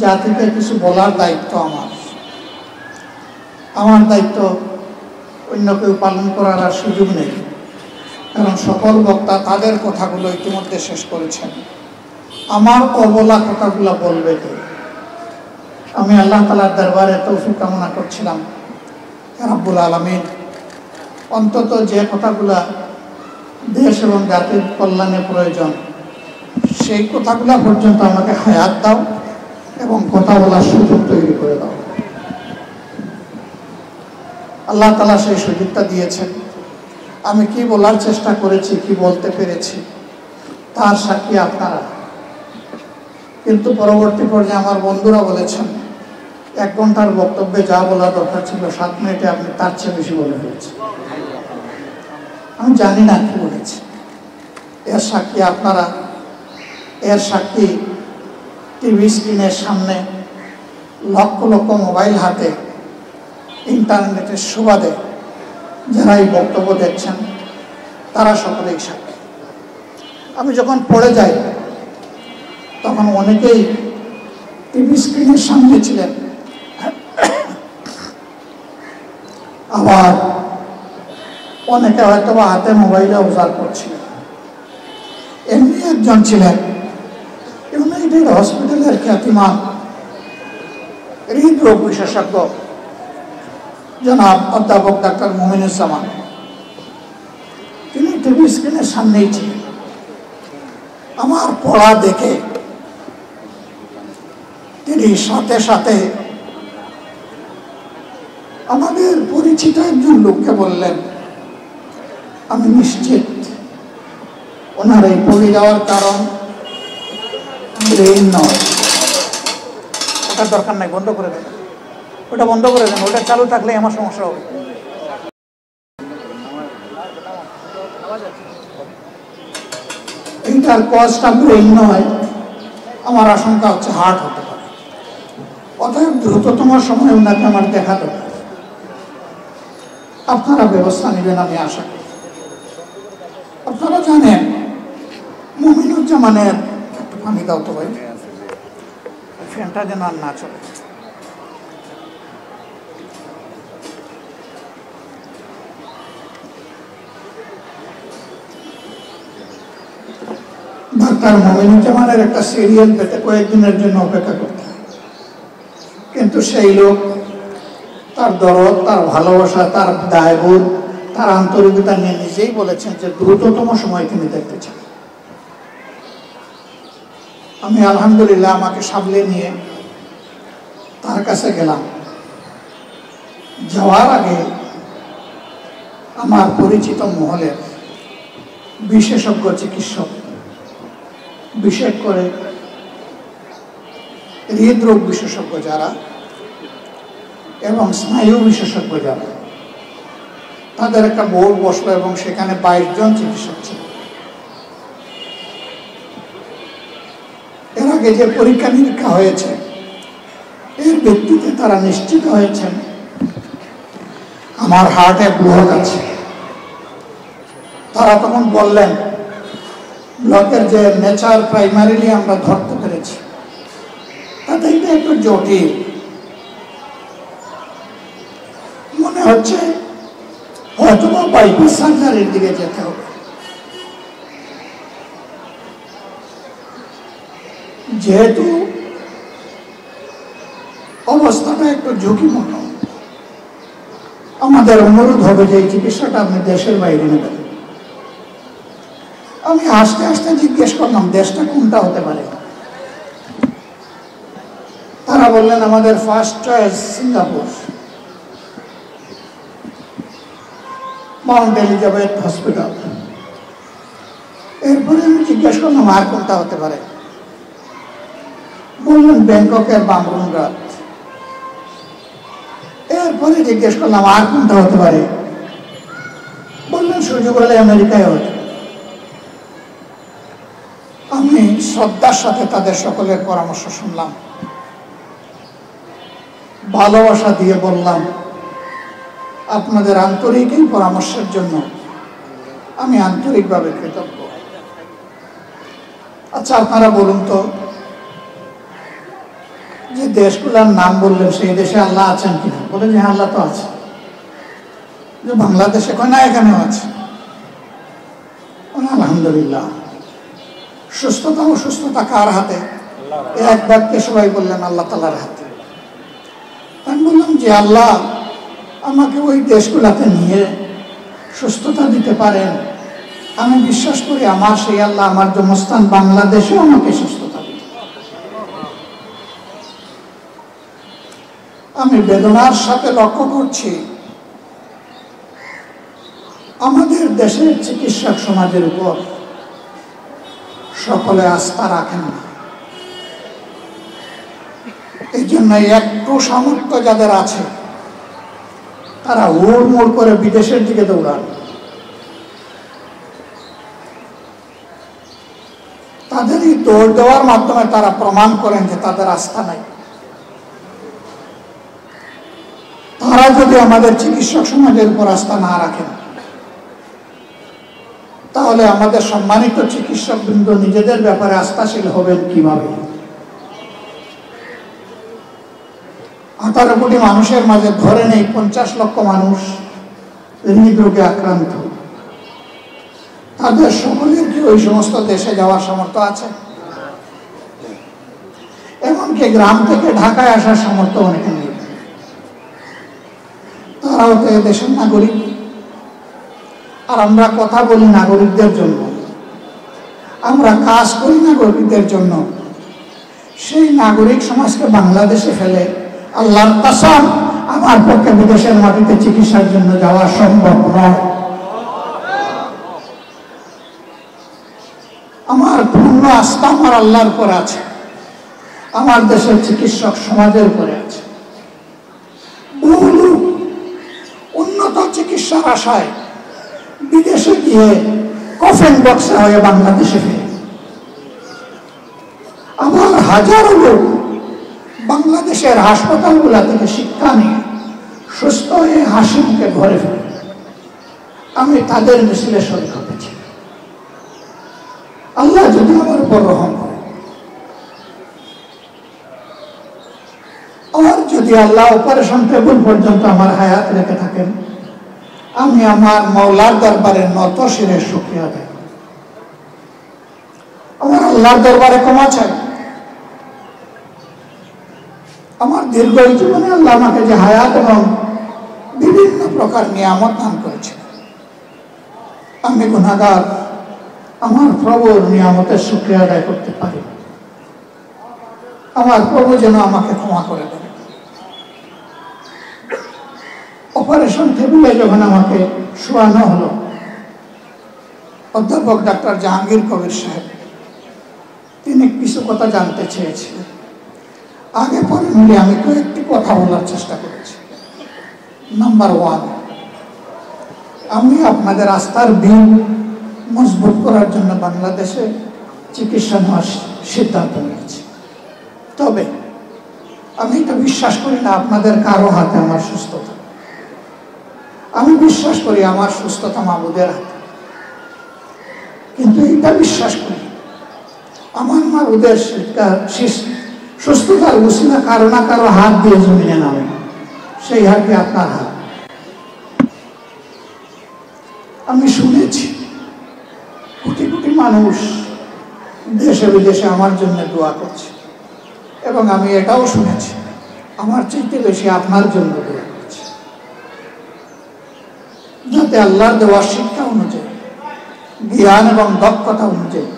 জাতিকে কিছু বলার দায়িত্ব আমার দায়িত্ব অন্য কেউ পালন করার আর সুযোগ নেই, কারণ সকল বক্তা তাদের কথাগুলো ইতিমধ্যে শেষ করেছেন। আমার অবলা কথাগুলো বলবে কে? আমি আল্লাহ তাআলার দরবারে তৌফিক কামনা করছিলাম, রব্বুল আলামিন অন্তত যে কথাগুলা দেশ এবং জাতির কল্যাণে প্রয়োজন সেই কথাগুলা পর্যন্ত আমাকে হায়াত দাও এবং কথা বলার সুযোগ তৈরি করে দাও। আল্লাহ তাআলা সেই সুযোগটা দিয়েছেন। আমি কি বলার চেষ্টা করেছি, কি বলতে পেরেছি তার সাক্ষী আপনারা। কিন্তু পরবর্তী পর্যায়ে আমার বন্ধুরা বলেছেন 1 ঘন্টার বক্তব্যে যা বলা দরকার ছিল 7 মিনিটে আপনি তার চেয়ে বেশি বলে ফেলেছেন। আমি জানি না কি বলেছি, এর সাক্ষী আপনারা, এর সাক্ষী টিভি স্ক্রিনের সামনে লক্ষ লক্ষ মোবাইল হাতে ইন্টারনেটের সুবাদে যারা এই বক্তব্য দেখছেন তারা সকলেই সাক্ষী। আমি যখন পড়ে যাই তখন অনেকেই টিভি স্ক্রিনের সামনে ছিলেন, আবার অনেকে হয়তো হাতে মোবাইলে অবজার্ভ করছিলেন। এমনি একজন ছিলেন ইউনাইটেড হসপিটালের খ্যাতিমান হৃদরোগ বিশেষজ্ঞ জনাব অধ্যাপক ডাক্তার মুমিনুজ্জামান। তিনি টিভি স্ক্রিনের সামনেই ছিলেন। আমার পড়া দেখে তিনি সাথে সাথে আমাদের পরিচিত একজন লোককে বললেন, আমি নিশ্চিত ওনার এই পড়ে যাওয়ার কারণ ব্রেন নয়। ওটা দরকার নাই, বন্ধ করে দেন, ওটা বন্ধ করে দেন, ওটা চালু থাকলে আমার সমস্যা হবে। এইটার কজটা ব্রেন নয়, আমার আশঙ্কা হচ্ছে হার্ট হতে পারে। অতএব দ্রুততম সময় ওনাকে আমার দেখা দরকার। আপনারা ব্যবস্থা নেবেন আমি আশা করি। আপনারা জানেন মুমিনুজ্জামানের, একটু পানি দাও তো ভাই, ফ্যানটা যেন আর না চলে। ডাক্তার মুমিনুজ্জামানের একটা সিরিয়াল পেতে কয়েকদিনের জন্য অপেক্ষা করতে হয়, কিন্তু সেই লোক তার দরদ, তার ভালোবাসা, তার দায়বোধ, তার আন্তরিকতা নিয়ে নিজেই বলেছেন যে দ্রুততম সময় তিনি দেখতে চান। আমি আলহামদুলিল্লাহ আমাকে সামলে নিয়ে তার কাছে গেলাম। যাওয়ার আগে আমার পরিচিত মহলের বিশেষজ্ঞ চিকিৎসক, বিশেষ করে হৃদরোগ বিশেষজ্ঞ যারা এবং স্নায়ু বিশেষজ্ঞ যারা, তাদের একটা বোর্ড বসলো এবং সেখানে 22 জন চিকিৎসক ছিল। এর আগে যে পরীক্ষা নিরীক্ষা হয়েছে এর ভিত্তিতে তারা নিশ্চিত হয়েছেন আমার হার্টে ব্লক আছে। তারা তখন বললেন ব্লকের যে নেচার প্রাইমারিলি আমরা ধরতে পেরেছি তাতে এটা একটু জটিল, মনে হচ্ছে হয়তো বাইপাস সার্জারির দিকে যেতে হবে। যেহেতু অবস্থাটা একটু ঝুঁকিপূর্ণ, আমাদের অনুরোধ হবে যে এই চিকিৎসাটা আপনি দেশের বাইরে নেবেন। আমি আস্তে আস্তে জিজ্ঞেস করলাম দেশটা কোনটা হতে পারে। তারা বললেন আমাদের first choice Singapore, Mount Elizabeth hospital. এরপরে আমি জিজ্ঞেস করলাম আর কোনটা হতে পারে। বললেন ব্যাংককের বামরুনঘাট। এরপরে জিজ্ঞেস করলাম আর কোনটা হতে পারে। বললেন সুযোগ হলে আমেরিকায় হতে। আমি শ্রদ্ধার সাথে তাদের সকলের পরামর্শ শুনলাম, ভালোবাসা দিয়ে বললাম আপনাদের আন্তরিক এই পরামর্শের জন্য আমি আন্তরিকভাবে কৃতজ্ঞ। আচ্ছা আপনারা বলুন তো যে দেশগুলোর নাম বললেন সেই দেশে আল্লাহ আছেন কিনা? বলে যে আল্লাহ তো আছে। যে বাংলাদেশে কয় না, এখানেও আছে। আলহামদুলিল্লাহ। সুস্থতা ও সুস্থতা কার হাতে? এক বাক্যে সবাই বললেন আল্লাহ তাআলার হাতে। আমি বললাম যে আল্লাহ আমাকে ওই দেশগুলাতে নিয়ে সুস্থতা দিতে পারেন, আমি বিশ্বাস করি আমার সেই আল্লাহ আমার জন্মস্থান বাংলাদেশেও আমাকে সুস্থতা দিতে। আমি বেদনার সাথে লক্ষ্য করছি আমাদের দেশের চিকিৎসক সমাজের উপর সকলে আস্থা রাখেন না। এই জন্য একটু সামর্থ্য যাদের আছে তারা হুড়মুড় করে বিদেশের দিকে দৌড়ান। তাদের এই দৌড় দেওয়ার মাধ্যমে তারা প্রমাণ করেন যে তাদের আস্থা নাই। তারা যদি আমাদের চিকিৎসক সমাজের উপর আস্থা না রাখেন, তাহলে আমাদের সম্মানিত চিকিৎসক বৃন্দ নিজেদের ব্যাপারে আস্থাশীল হবেন কিভাবে? 18 কোটি মানুষের মাঝে ধরে নেই 50 লক্ষ মানুষ হৃদরোগে আক্রান্ত। তাদের সকলের কি ওই সমস্ত দেশে যাওয়ার সামর্থ্য আছে? এমনকি গ্রাম থেকে ঢাকায় আসার সামর্থ্য অনেকে নেই। তারাও তো দেশের নাগরিক। আর আমরা কথা বলি নাগরিকদের জন্য, আমরা কাজ করি নাগরিকদের জন্য। সেই নাগরিক সমাজকে বাংলাদেশে ফেলে আল্লাহর কসম আমার পক্ষে বিদেশের মাটিতে চিকিৎসার জন্য যাওয়া সম্ভব নয়। আমার পূর্ণ আস্থা আমার আল্লাহর উপর আছে, আমার দেশের চিকিৎসক সমাজের উপরে আছে। বহু লোক উন্নত চিকিৎসার আশায় বিদেশে গিয়ে কফেন বক্সে হয়ে বাংলাদেশে ফিরে। আবার হাজারো লোক বাংলাদেশের হাসপাতালগুলা থেকে শিক্ষা নিয়ে সুস্থ হয়ে হাসি মুখে ঘরে ফিরে। আমি তাদের মিছিলে শরীক হতেছি। আল্লাহ যদি আমার উপর রহম করে, আর যদি আল্লাহ অপারেশন টেবিল পর্যন্ত আমার হায়াত রেখে থাকেন, আমি আমার মওলার দরবারে নত শিরে শুকরিয়া দেই। আমার আল্লাহর দরবারে ক্ষমা চাই। আমার দীর্ঘ জীবনে আল্লাহ আমাকে যে হায়াত এবং বিভিন্ন প্রকার নিয়ামত দান করেছে, আমি গুনাহগার, আমার প্রভুর নিয়ামতের শুকরিয়া আদায় করতে পারি। আমার প্রভু যেন আমাকে ক্ষমা করে দেন। অপারেশন টেবিলে যখন আমাকে শোয়ানো হলো, অধ্যাপক ডাক্তার জাহাঙ্গীর কবির সাহেব তিনি কিছু কথা জানতে চেয়েছিলেন। আগে পরে মিলে আমি কয়েকটি কথা বলার চেষ্টা করেছি। নাম্বার 1, আমি আপনাদের আস্থার ভিত মজবুত করার জন্য বাংলাদেশে চিকিৎসা নেওয়ার সিদ্ধান্ত নিয়েছি। তবে আমি এটা বিশ্বাস করি না আপনাদের কারো হাতে আমার সুস্থতা। আমি বিশ্বাস করি আমার সুস্থতা মাবুদের হাতে। কিন্তু এটা বিশ্বাস করি আমার মাবুদের সুস্থতার উসিলা কারো না কারো হাত দিয়ে জমিনে নামে। সেই হাত দিয়ে আপনার হাত। আমি শুনেছি কোটি কোটি মানুষ দেশে বিদেশে আমার জন্য দোয়া করছে, এবং আমি এটাও শুনেছি আমার চাইতে বেশি আপনার জন্য দোয়া করছে, যাতে আল্লাহর দেওয়া শিক্ষা অনুযায়ী, জ্ঞান এবং দক্ষতা অনুযায়ী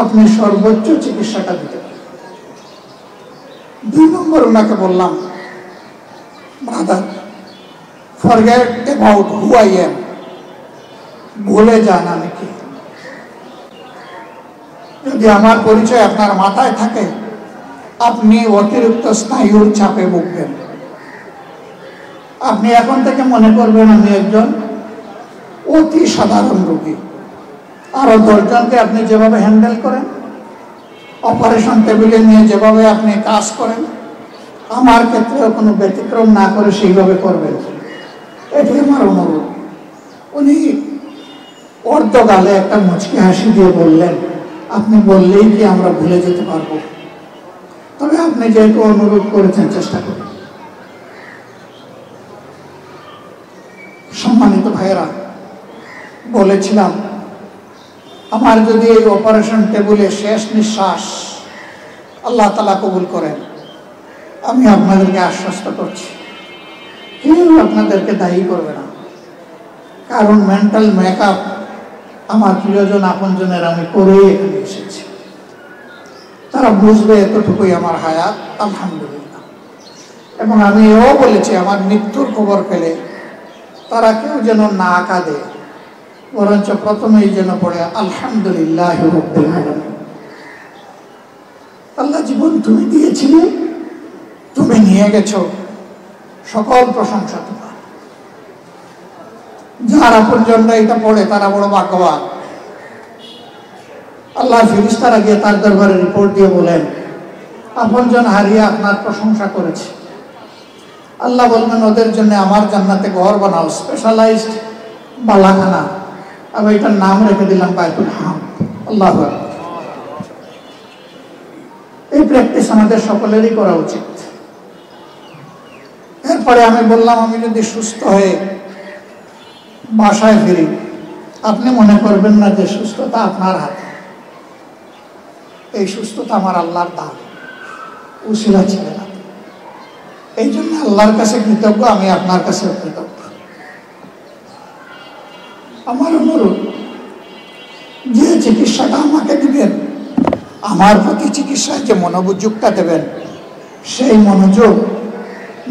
আপনি সর্বোচ্চ চিকিৎসাটা দিতে পারেন। 2 নম্বর ওনাকে বললাম, brother, forget about who I am, ভুলে যান আমি কি। যদি আমার পরিচয় আপনার মাথায় থাকে, আপনি অতিরিক্ত স্নায়ুর চাপে ভুগবেন। আপনি এখন থেকে মনে করবেন আমি একজন অতি সাধারণ রোগী। আরো 10 জনকে আপনি যেভাবে হ্যান্ডেল করেন, অপারেশন টেবিলে নিয়ে যেভাবে আপনি কাজ করেন, আমার ক্ষেত্রেও কোনো ব্যতিক্রম না করে সেইভাবে করবেন, এটি আমার অনুরোধ। উনি অর্ধগালে একটা মুচকি হাসি দিয়ে বললেন, আপনি বললেই কি আমরা ভুলে যেতে পারবো? তবে আপনি যেহেতু অনুরোধ করেছেন চেষ্টা করুন। সম্মানিত ভাইয়েরা, বলেছিলাম আমার যদি এই অপারেশন টেবিলে শেষ নিঃশ্বাস আল্লাহ তাআলা কবুল করেন, আমি আপনাদেরকে আশ্বস্ত করছি কেউ আপনাদেরকে দায়ী করবে না। কারণ মেন্টাল মেকআপ আমার প্রিয়জন আপনজনের আমি করেই এখানে এসেছি। তারা বুঝবে এতটুকুই আমার হায়াত, আলহামদুলিল্লাহ। এবং আমি এও বলেছি আমার মৃত্যুর খবর পেলে তারা কেউ যেন না কাঁদে, বরঞ্চ প্রথমেই যেন পড়ে আলহামদুলিল্লাহ রাব্বিল আলামিন। আল্লাহ জীবন তুমি দিয়েছিলে, তুমি নিয়ে গেছো, সকল প্রশংসা তোমার। যার আপনজনরা এটা পড়ে তারা বড় ভাগ্যবান। আল্লাহ ফেরেশতারা গিয়ে তার দরবারে রিপোর্ট দিয়ে বলেন আপনজন হারিয়ে আপনার প্রশংসা করেছে। আল্লাহ বলবেন ওদের জন্য আমার জান্নাতে ঘর বানাও, স্পেশালাইজড বালাখানা। আমি এটার নাম রেখে দিলাম বাইতুল হামদ। আল্লাহু আকবার। এই প্র্যাকটিস আমাদের সকলেরই করা উচিত। এরপরে আমি বললাম আমি যদি সুস্থ হয়ে বাসায় ফিরি, আপনি মনে করবেন না যে সুস্থতা আপনার হাতে। এই সুস্থতা আমার আল্লাহর দান, উসিলা ছিল না। এই জন্য আল্লাহর কাছে কৃতজ্ঞ, আমি আপনার কাছে কৃতজ্ঞ। আমার অনুরোধ, যে চিকিৎসাটা আমাকে দিবেন, আমার প্রতি চিকিৎসায় যে মনোযোগটা দেবেন, সেই মনোযোগ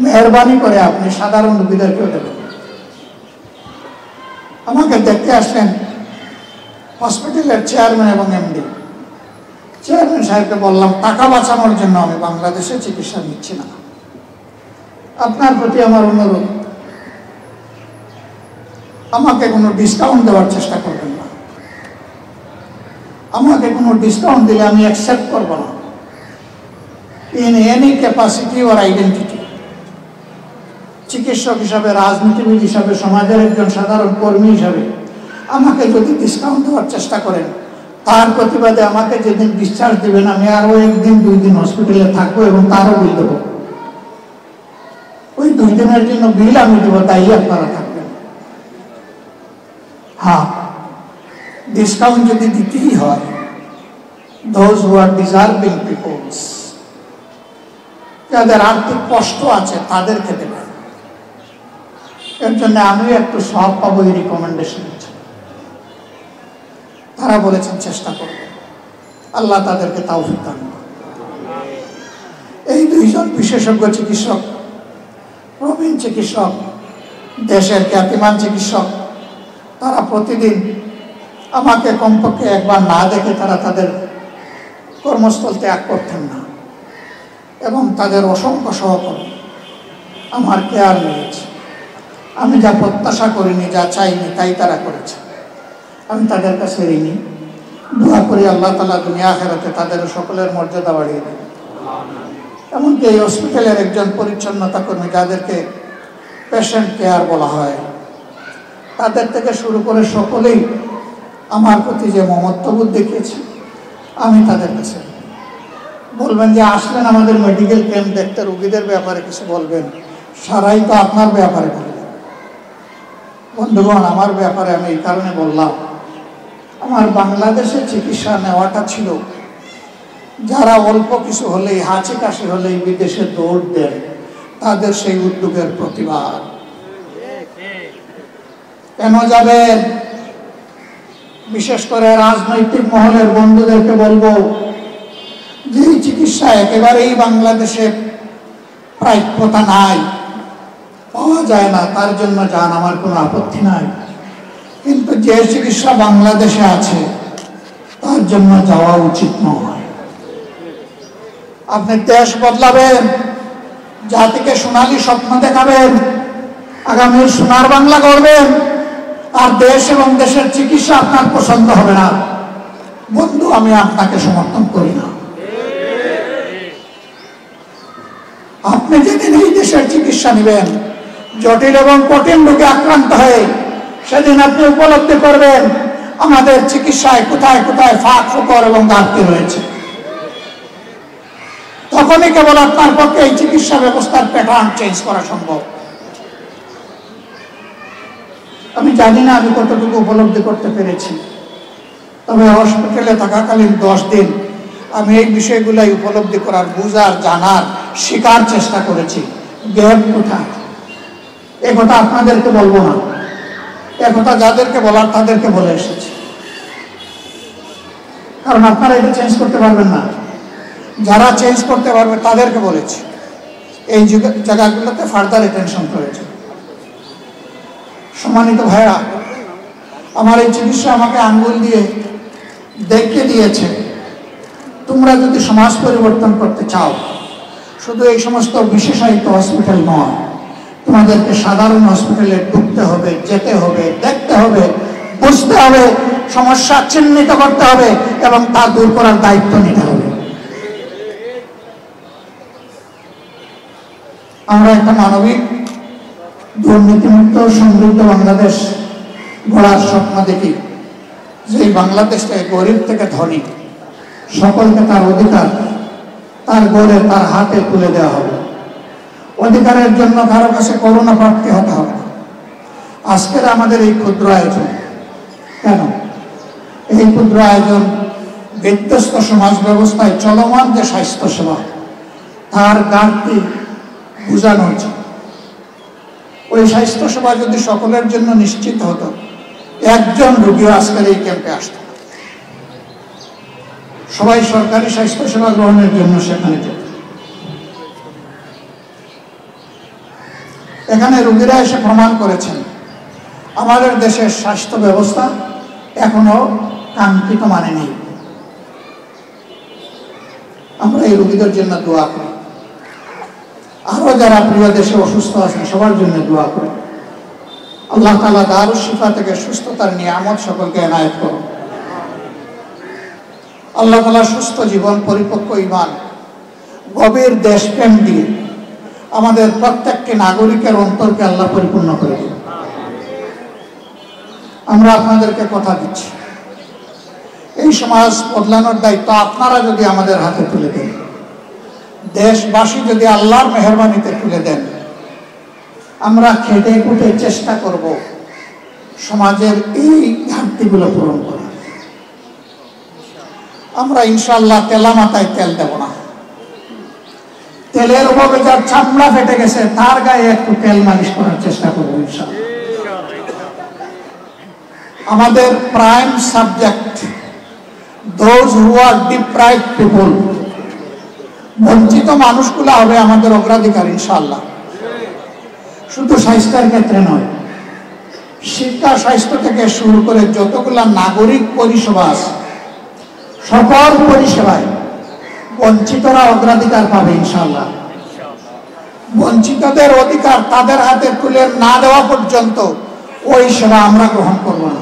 মেহরবানি করে আপনি সাধারণ রোগীদেরকেও দেবেন। আমাকে দেখতে আসলেন হসপিটালের চেয়ারম্যান এবং এমডি। চেয়ারম্যান সাহেবকে বললাম টাকা বাঁচানোর জন্য আমি বাংলাদেশে চিকিৎসা নিচ্ছি না। আপনার প্রতি আমার অনুরোধ, আমাকে কোনো ডিসকাউন্ট দেওয়ার চেষ্টা করবেন না। আমাকে কোনো ডিসকাউন্ট দিলে আমি অ্যাকসেপ্ট করব না, in any capacity or identity. চিকিৎসক হিসাবে, রাজনীতিবিদ হিসাবে, সমাজের একজন সাধারণ কর্মী হিসাবে আমাকে যদি ডিসকাউন্ট দেওয়ার চেষ্টা করেন, তার প্রতিবাদে আমাকে যেদিন ডিসচার্জ দেবেন আমি আরও 1 দিন 2 দিন হসপিটালে থাকবো এবং তারও বিল দেবো। ওই 2 দিনের জন্য বিল আমি দেবো, তাই আপনারা থাকবেন। হ্যাঁ, ডিসকাউন্ট যদি দিতেই হয়, those who are deserving peoples, যাদের আর্থিক কষ্ট আছে তাদেরকে দেবেন। এর জন্য আমিও একটু সব পাবো এই রিকমেন্ডেশন। তারা বলেছেন চেষ্টা করবে, আল্লাহ তাদেরকে তাওফিক দান করুন। এই 2 জন বিশেষজ্ঞ চিকিৎসক, প্রবীণ চিকিৎসক, দেশের খ্যাতিমান চিকিৎসক, তারা প্রতিদিন আমাকে কমপক্ষে একবার না দেখে তারা তাদের কর্মস্থল ত্যাগ করতেন না। এবং তাদের অসংখ্য সহকর্মী আমার কেয়ার নিয়েছে। আমি যা প্রত্যাশা করিনি, যা চাইনি, তাই তারা করেছে। আমি তাদের কাছে ঋণী। দোয়া করি আল্লাহ তাআলা দুনিয়া আখিরাতে তাদের সকলের মর্যাদা বাড়িয়ে দেন। এমনকি এই হসপিটালের একজন পরিচ্ছন্নতা কর্মী, যাদেরকে পেশেন্ট কেয়ার বলা হয়, তাদের থেকে শুরু করে সকলেই আমার প্রতি যে মমত্ববোধ দেখিয়েছে, আমি তাদের কাছে বলবেন যে আসলেন আমাদের মেডিকেল ক্যাম্প দেখতে, রোগীদের ব্যাপারে কিছু বলবেন, সারাই তো আপনার ব্যাপারে বলবেন। বন্ধুগণ, আমার ব্যাপারে আমি এই কারণে বললাম, আমার বাংলাদেশে চিকিৎসা নেওয়াটা ছিল যারা অল্প কিছু হলেই, হাঁচি কাশি হলেই বিদেশে দৌড় দেন, তাদের সেই উদ্যোগের প্রতিবাদ। কেন যাবেন? বিশেষ করে রাজনৈতিক মহলের বন্ধুদেরকে বলবো, যে চিকিৎসা একেবারেই বাংলাদেশে প্রাপ্যতা নাই, পাওয়া যায় না, তার জন্য যান, আমার কোনো আপত্তি নাই। কিন্তু যে চিকিৎসা বাংলাদেশে আছে তার জন্য যাওয়া উচিত নয়। আপনি দেশ বদলাবেন, জাতিকে সোনালী স্বপ্ন দেখাবেন, আগামীর সোনার বাংলা গড়বেন, আর দেশ এবং দেশের চিকিৎসা আপনার পছন্দ হবে না। বন্ধু, আমি আপনাকে সমর্থন করি না। আপনি যেদিন এই দেশের চিকিৎসা নেবেন, জটিল এবং কঠিন রোগে আক্রান্ত হয়ে, সেদিন আপনি উপলব্ধি করবেন আমাদের চিকিৎসায় কোথায় কোথায় ফাঁক ফোকর এবং ঘাটতি রয়েছে। তখন তখনই কেবল আপনার পক্ষে এই চিকিৎসা ব্যবস্থার প্যাটার্ন চেঞ্জ করা সম্ভব। আমি জানি না আমি কতটুকু উপলব্ধি করতে পেরেছি, তবে হসপিটালে থাকাকালীন 10 দিন আমি এই বিষয়গুলাই উপলব্ধি করার, বুঝার, জানার, শেখার চেষ্টা করেছি। গ্যাপ কোথায়, এ কথা আপনাদেরকে বলবো না, এ কথা যাদেরকে বলার তাদেরকে বলে এসেছি, কারণ আপনারা এটা চেঞ্জ করতে পারবেন না। যারা চেঞ্জ করতে পারবে তাদেরকে বলেছি এই জায়গাগুলোতে ফার্দার অ্যাটেনশন করেছে। সম্মানিত ভাইরা, আমার এই চিকিৎসা আমাকে আঙ্গুল দিয়ে দেখিয়ে দিয়েছে, তোমরা যদি সমাজ পরিবর্তন করতে চাও, শুধু এই সমস্ত বিশেষায়িত হসপিটাল নয়, তোমাদেরকে সাধারণ হসপিটালে ঢুকতে হবে, যেতে হবে, দেখতে হবে, বুঝতে হবে, সমস্যা চিহ্নিত করতে হবে এবং তা দূর করার দায়িত্ব নিতে হবে। আমরা একটা মানবিক, দুর্নীতিমুক্ত, সমৃদ্ধ বাংলাদেশ গড়ার স্বপ্ন দেখি, যে বাংলাদেশটাকে গরিব থেকে ধনী সকলকে তার অধিকার তার গড়ে তার হাতে তুলে দেওয়া হবে। অধিকারের জন্য কারো কাছে করুণা প্রাপ্তি হতে হবে। আজকের আমাদের এই ক্ষুদ্র আয়োজন, কেন এই ক্ষুদ্র আয়োজন? বিধ্বস্ত সমাজ ব্যবস্থায় চলমান যে স্বাস্থ্য সেবা, তার ঘাটতি বোঝানো হচ্ছে। ওই স্বাস্থ্য সেবা যদি সকলের জন্য নিশ্চিত হতো, একজন রোগীও আজকের এই ক্যাম্পে আসত। সবাই সরকারি স্বাস্থ্য সেবা গ্রহণের জন্য সেখানে যেত। এখানে রোগীরা এসে প্রমাণ করেছেন আমাদের দেশের স্বাস্থ্য ব্যবস্থা এখনো কাঙ্ক্ষিত মানে নেই। আমরা এই রোগীদের জন্য দোয়া করি, আরো যারা প্রিয় দেশে অসুস্থ আছেন সবার জন্য দোয়া করি। আল্লাহ তাআলা দারুশ শিফা থেকে সুস্থতার নিয়ামত সকলকে এনায়েত করুন। আল্লাহ তাআলা সুস্থ জীবন, পরিপক্ক ঈমান, গভীর দেশপ্রেম দিয়ে আমাদের প্রত্যেকটি নাগরিকের অন্তরকে আল্লাহ পরিপূর্ণ করে দিন। আমরা আপনাদেরকে কথা দিচ্ছি, এই সমাজ বদলানোর দায়িত্ব আপনারা যদি আমাদের হাতে তুলে দেন, দেশবাসী যদি আল্লাহর মেহেরবানিতে তুলে দেন, আমরা খেটে খুঁটে চেষ্টা করব সমাজের এই ঘাটতিগুলো পূরণ করা। আমরা ইনশাআল্লাহ তেলা মাথায় তেল দেব না। তেলের অভাবে যার চামড়া ফেটে গেছে তার গায়ে একটু তেল মালিশ করার চেষ্টা করবো ইনশাআল্লাহ। আমাদের prime subject, those who are deprived people, বঞ্চিত মানুষগুলো হবে আমাদের অগ্রাধিকার ইনশাআল্লাহ। শুধু স্বাস্থ্যের ক্ষেত্রে নয়, শিক্ষা, স্বাস্থ্য থেকে শুরু করে যতগুলা নাগরিক পরিষেবা আছে, সকল পরিষেবায় বঞ্চিতরা অগ্রাধিকার পাবে ইনশাআল্লাহ। বঞ্চিতদের অধিকার তাদের হাতে তুলে না দেওয়া পর্যন্ত ওই সেবা আমরা গ্রহণ করব না।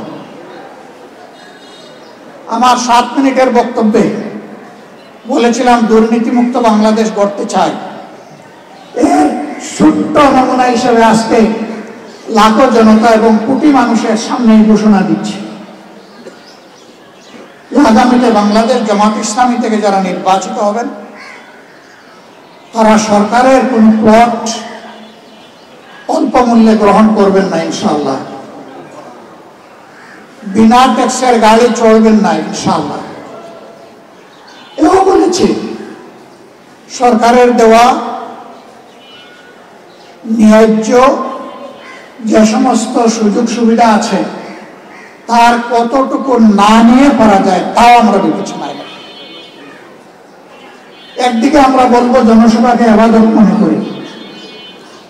আমার 7 মিনিটের বক্তব্যে বলেছিলাম দুর্নীতিমুক্ত বাংলাদেশ গড়তে চাই। এর ছোট্ট নমুনা হিসেবে আজকে লাখো জনতা এবং কোটি মানুষের সামনে ঘোষণা দিচ্ছি, আগামীতে বাংলাদেশ জামাত ইসলামী থেকে যারা নির্বাচিত হবেন, তারা সরকারের কোন প্লট অল্প মূল্যে গ্রহণ করবেন না ইনশাআল্লাহ। বিনা ট্যাক্সের গাড়ি চড়বেন না ইনশাআল্লাহ। এও বলেছি, সরকারের দেওয়া ন্যায্য যে সমস্ত সুযোগ সুবিধা আছে তার কতটুকু না নিয়ে করা যায় তাও আমরা বিবেচনায় নেব। একদিকে আমরা বলবো জনসভাকে ইবাদত মনে করি,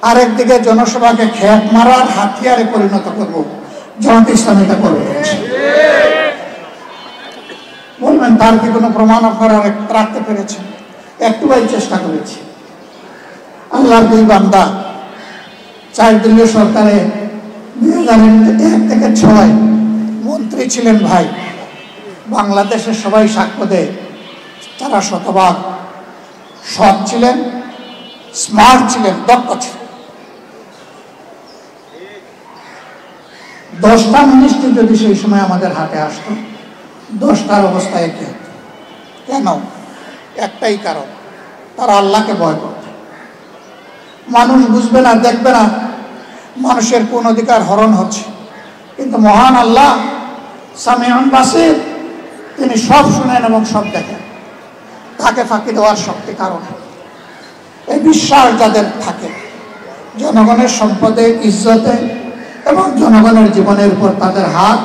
আরেকদিকে জনসভাকে খেত মারার হাতিয়ারে পরিণত করব। জামাত ইসলাম এটা করবে। বলবেন তার কি কোনো প্রমাণ আপনারা রাখতে পেরেছেন? একটুই চেষ্টা করেছি। আল্লাহর দুই বান্দা 4 দলীয় সরকারে 2001 থেকে 6 মন্ত্রী ছিলেন ভাই। বাংলাদেশের সবাই সাক্ষ্য দেয় তারা শতভাগ সৎ ছিলেন, স্মার্ট ছিলেন, দক্ষ ছিলেন। 10টা মিনিস্ট্রি যদি সেই সময় আমাদের হাতে আসতো, 10টার অবস্থা একই হতো। কেন? একটাই কারণ, তারা আল্লাহকে ভয় করবে। মানুষ বুঝবে না, দেখবে না মানুষের কোন অধিকার হরণ হচ্ছে, কিন্তু মহান আল্লাহ সামিউন বাসির, তিনি সব শুনেন এবং সব দেখেন। তাকে ফাঁকি দেওয়ার শক্তি কারণ এই বিশ্বাস যাদের থাকে, জনগণের সম্পদে, ইজ্জতে এবং জনগণের জীবনের উপর তাদের হাত,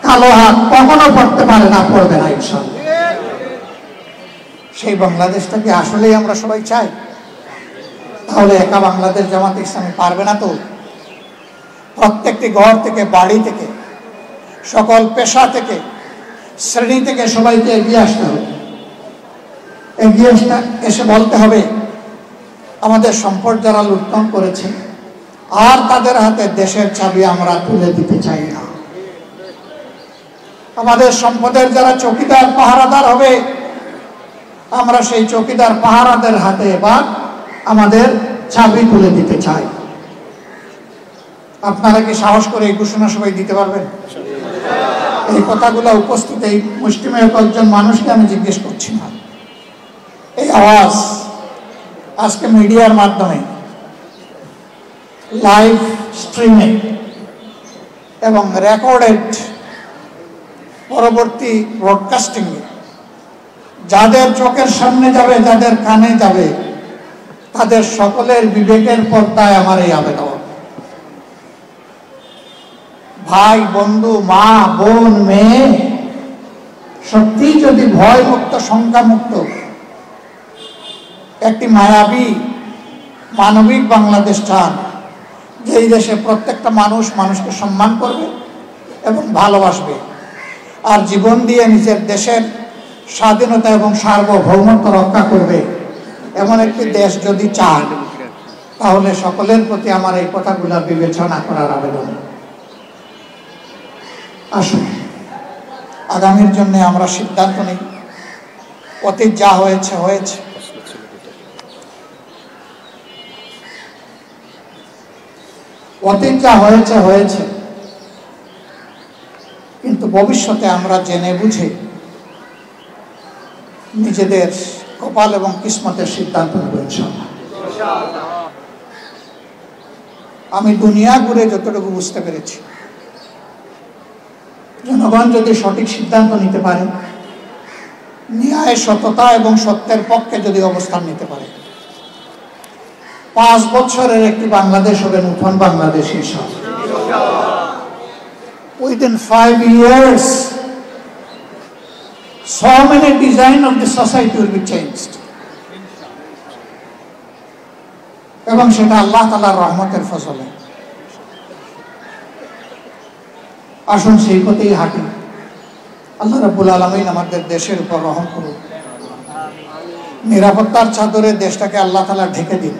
কালো হাত কখনো পড়তে পারে না, পড়বে না ইনশাআল্লাহ। সেই বাংলাদেশটাকে আসলেই আমরা সবাই চাই? তাহলে একা বাংলাদেশ জামাত ইসলামী পারবে না তো। প্রত্যেকটি ঘর থেকে, বাড়ি থেকে, সকল পেশা থেকে, শ্রেণী থেকে সবাইকে এগিয়ে আসতে হবে। এগিয়ে এসে বলতে হবে, আমাদের সম্পদ যারা লুণ্ঠন করেছে আর তাদের হাতে দেশের চাবি আমরা তুলে দিতে চাই না। আমাদের সম্পদের যারা চৌকিদার, পাহারাদার হবে, আমরা সেই চৌকিদার, পাহারাদের হাতে এবার আমাদের চাবি তুলে দিতে চাই। আপনারা কি সাহস করে এই ঘোষণা সবাই দিতে পারবেন? এই কথাগুলো উপস্থিত এই মুষ্টিমেয় কয়েকজন মানুষকে আমি জিজ্ঞেস করছি না। এই আওয়াজ আজকে মিডিয়ার মাধ্যমে, লাইভ স্ট্রিমে এবং রেকর্ডেড পরবর্তী ব্রডকাস্টিংয়ে যাদের চোখের সামনে যাবে, যাদের কানে যাবে, তাদের সকলের বিবেকের পর্দায় আমার এই আবেদন। ভাই, বন্ধু, মা, বোন, মেয়ে, সত্যি যদি ভয় মুক্ত, শঙ্কা মুক্ত একটি মায়াবী মানবিক বাংলাদেশ চান, যেই দেশে প্রত্যেকটা মানুষ মানুষকে সম্মান করবে এবং ভালোবাসবে, আর জীবন দিয়ে নিজের দেশের স্বাধীনতা এবং সার্বভৌমত্ব রক্ষা করবে, এমন একটি দেশ যদি চান, তাহলে সকলের প্রতি আমার এই কথাগুলো বিবেচনা করার আবেদন। আসুন, আগামীর জন্য আমরা সিদ্ধান্ত নিই। অতীত যা হয়েছে হয়েছে, অতীত যা হয়েছে হয়েছে, কিন্তু ভবিষ্যতে আমরা জেনে বুঝে নিজেদের কপাল এবং কিসমতের সিদ্ধান্ত নেব ইনশাআল্লাহ। আমি দুনিয়া ঘুরে যতটুকু বুঝতে পেরেছি, জনগণ যদি সঠিক সিদ্ধান্ত নিতে পারে, ন্যায়, সততা এবং সত্যের পক্ষে যদি অবস্থান নিতে পারে, 5 বছরের একটি বাংলাদেশ হবে নতুন বাংলাদেশ ইনশাআল্লাহ। Within 5 years, so many design of the society will be changed. এবং সেটা আল্লাহ তাআলার রহমতের ফসলে। আসুন সেই পথেই হাঁটি। আল্লাহ রাব্বুল আলামিন আমাদের দেশের উপর রহম করুন। নিরাপত্তার চাদরে দেশটাকে আল্লাহ তাআলা ঢেকে দিন।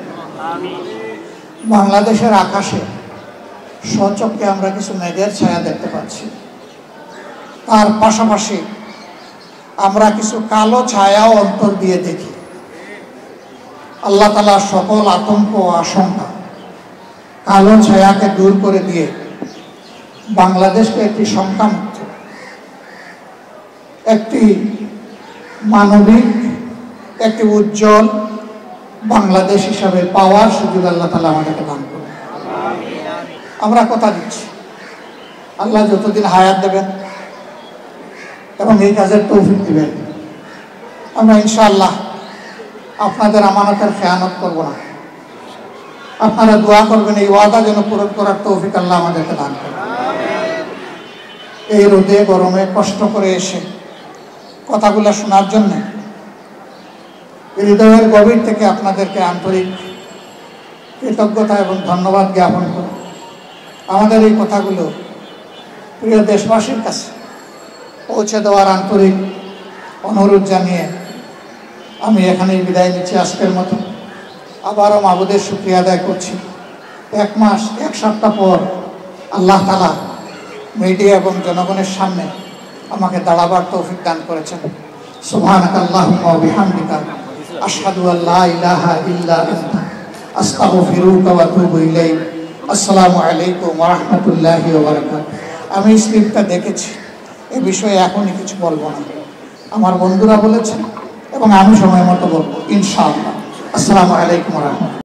বাংলাদেশের আকাশে স্বচক্ষে আমরা কিছু মেঘের ছায়া দেখতে পাচ্ছি, তার পাশাপাশি আমরা কিছু কালো ছায়াও অন্তর দিয়ে দেখি। আল্লাহ তাআলা সকল আতঙ্ক ও আশঙ্কা, কালো ছায়াকে দূর করে দিয়ে বাংলাদেশকে একটি শঙ্কামুক্ত, একটি মানবিক, একটি উজ্জ্বল বাংলাদেশ হিসাবে পাওয়ার সুযোগ আল্লাহ তাআলা আমাদেরকে দান করুন। আমরা কথা দিচ্ছি, আল্লাহ যতদিন হায়াত দেবেন এবং এই কাজের তৌফিক দিবেন, আমরা ইনশাআল্লাহ আপনাদের আমানতের খেয়ানত করব না। আপনারা দোয়া করবেন এই ওয়াদা যেন পূরণ করার তৌফিক আল্লাহ আমাদেরকে দান করেন। এই রোদে গরমে কষ্ট করে এসে কথাগুলো শোনার জন্য হৃদয়ের গভীর থেকে আপনাদেরকে আন্তরিক কৃতজ্ঞতা এবং ধন্যবাদ জ্ঞাপন করি। আমাদের এই কথাগুলো প্রিয় দেশবাসীর কাছে পৌঁছে দেওয়ার আন্তরিক অনুরোধ জানিয়ে আমি এখানেই বিদায় নিচ্ছি আজকের মতো। আবারও মাবুদের শুকরিয়া আদায় করছি। 1 মাস 1 সপ্তাহ পর আল্লাহ তাআলা মিডিয়া এবং জনগণের সামনে আমাকে দাঁড়াবার তৌফিক দান করেছেন। সুবহানাকাল্লাহুম্মা ওয়া বিহামদিকা আশহাদু আল্লা ইলাহা ইল্লা আনতা আস্তাগফিরুকা ওয়া আতুবু ইলাইক। আসসালামু আলাইকুম ওয়া রাহমাতুল্লাহি ওয়া বারাকাতুহু। আমি স্ক্রিপ্টটা দেখেছি, এ বিষয়ে এখনই কিছু বলবো না। আমার বন্ধুরা বলেছেন এবং আমি সময় মতো বলবো ইনশাআল্লাহ। আসসালামু আলাইকুম ওয়া রাহমাতুল্লাহ।